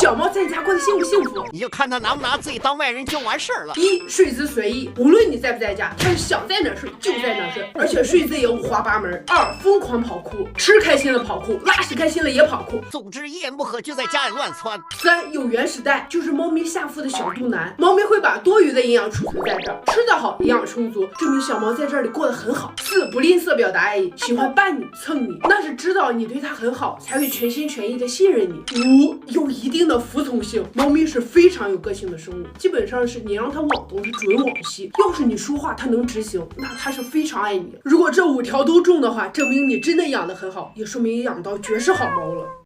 小猫在你家过得幸不幸福？你就看他拿不拿自己当外人就完事儿了。一，睡姿随意，无论你在不在家，它是想在哪睡就在哪睡，而且睡姿也五花八门。二，疯狂跑酷，吃开心了跑酷，拉屎开心了也跑酷。总之一言不合就在家里乱窜。三，有原始袋，就是猫咪下腹的小肚腩，猫咪会把多余的营养储存在这儿，吃得好，营养充足，证明小猫在这里过得很好。四，不吝啬表达爱意，喜欢伴你蹭你，那是知道你对它很好，才会全心全意的信任你。五，有一定的服从性，猫咪是非常有个性的生物，基本上是你让它往东，它准往西，要是你说话它能执行，那它是非常爱你。如果这5条都中的话，证明你真的养得很好，也说明养到绝世好猫了。